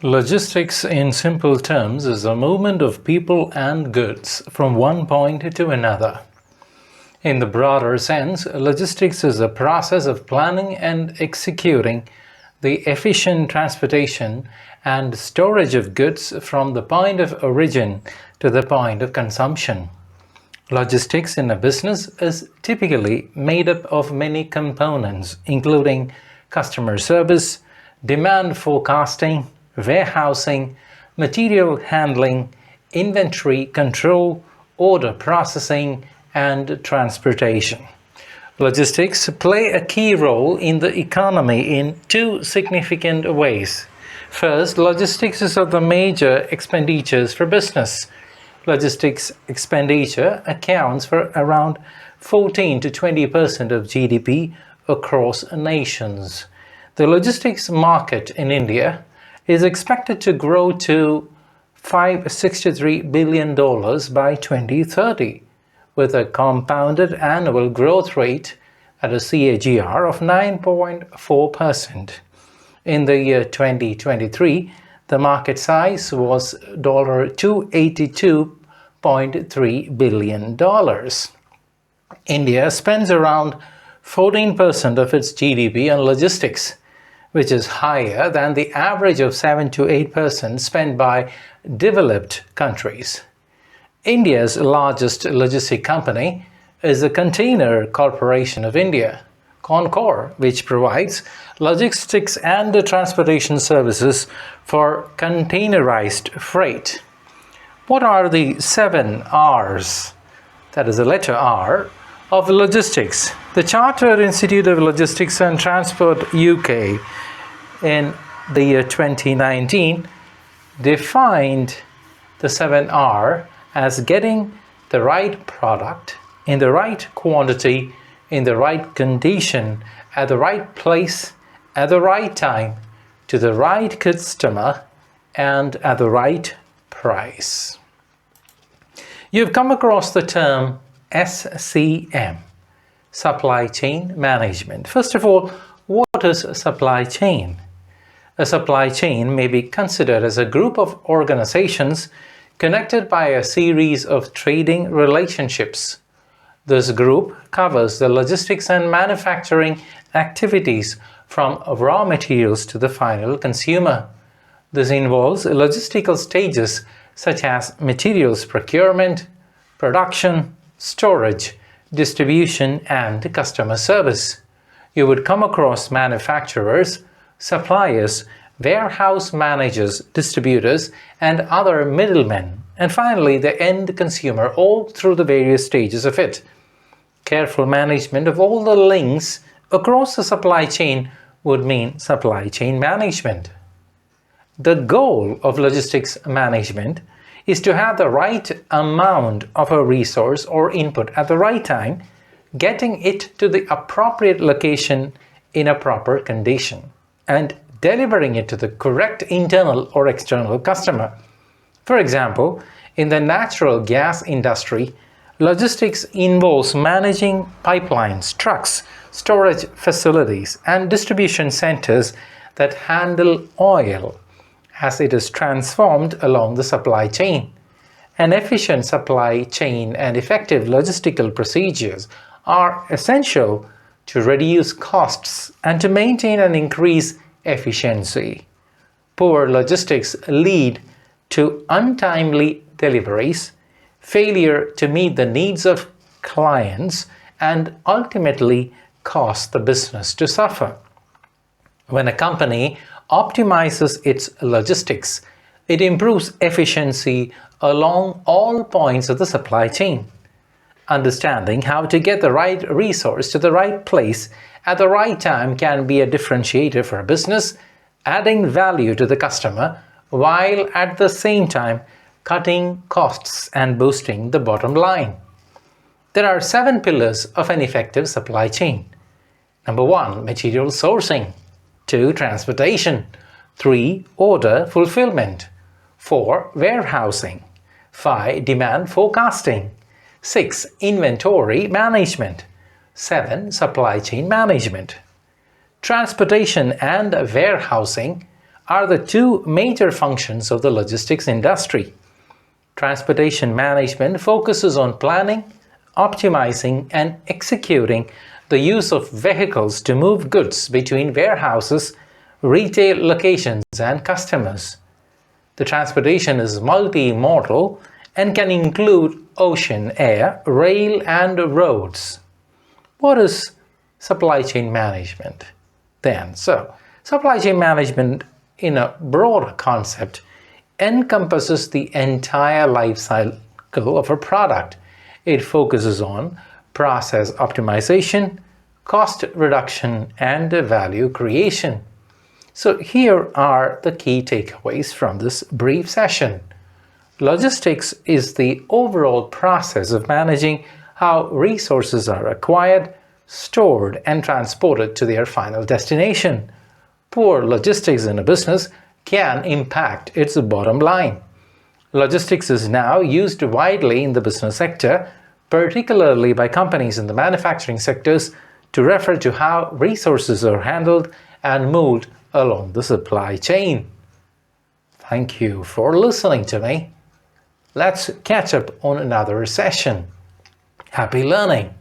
Logistics, in simple terms, is the movement of people and goods from one point to another. In the broader sense, logistics is the process of planning and executing the efficient transportation and storage of goods from the point of origin to the point of consumption. Logistics in a business is typically made up of many components, including customer service, demand forecasting, warehousing, material handling, inventory control, order processing, and transportation. Logistics play a key role in the economy in two significant ways. First, logistics is of the major expenditures for business. Logistics expenditure accounts for around 14 to 20% of GDP across nations. The logistics market in India is expected to grow to $563 billion by 2030, with a compounded annual growth rate at a CAGR of 9.4%. In the year 2023, the market size was $282.3 billion. India spends around 14% of its GDP on logistics, which is higher than the average of 7 to 8% spent by developed countries. India's largest logistic company is the Container Corporation of India, CONCOR, which provides logistics and transportation services for containerized freight. What are the 7 R's? That is the letter R of logistics. The Chartered Institute of Logistics and Transport UK in the year 2019 defined the 7R as getting the right product in the right quantity, in the right condition, at the right place, at the right time, to the right customer, and at the right price. You've come across the term SCM, supply chain management. First of all, what is a supply chain? A supply chain may be considered as a group of organizations connected by a series of trading relationships. This group covers the logistics and manufacturing activities from raw materials to the final consumer. This involves logistical stages such as materials procurement, production, storage, distribution, and customer service. You would come across manufacturers, suppliers, warehouse managers, distributors, and other middlemen, and finally the end consumer, all through the various stages of it. Careful management of all the links across the supply chain would mean supply chain management. The goal of logistics management is to have the right amount of a resource or input at the right time, getting it to the appropriate location in a proper condition, and delivering it to the correct internal or external customer. For example, in the natural gas industry, logistics involves managing pipelines, trucks, storage facilities, and distribution centers that handle oil as it is transformed along the supply chain. An efficient supply chain and effective logistical procedures are essential to reduce costs and to maintain and increase efficiency. Poor logistics lead to untimely deliveries, failure to meet the needs of clients, and ultimately cause the business to suffer. When a company optimizes its logistics, it improves efficiency along all points of the supply chain. Understanding how to get the right resource to the right place at the right time can be a differentiator for a business, adding value to the customer while at the same time cutting costs and boosting the bottom line. There are 7 pillars of an effective supply chain. Number 1, material sourcing. 2, transportation. 3, order fulfillment. 4, warehousing. 5, demand forecasting. 6, inventory management. 7, supply chain management. Transportation and warehousing are the two major functions of the logistics industry. Transportation management focuses on planning, optimizing, and executing the use of vehicles to move goods between warehouses, retail locations, and customers. The transportation is multimodal and can include ocean, air, rail, and roads. What is supply chain management then? So, supply chain management in a broad concept encompasses the entire life cycle of a product. It focuses on process optimization, cost reduction, and value creation. So here are the key takeaways from this brief session. Logistics is the overall process of managing how resources are acquired, stored, and transported to their final destination. Poor logistics in a business can impact its bottom line. Logistics is now used widely in the business sector, particularly by companies in the manufacturing sectors, to refer to how resources are handled and moved along the supply chain. Thank you for listening to me. Let's catch up on another session. Happy learning!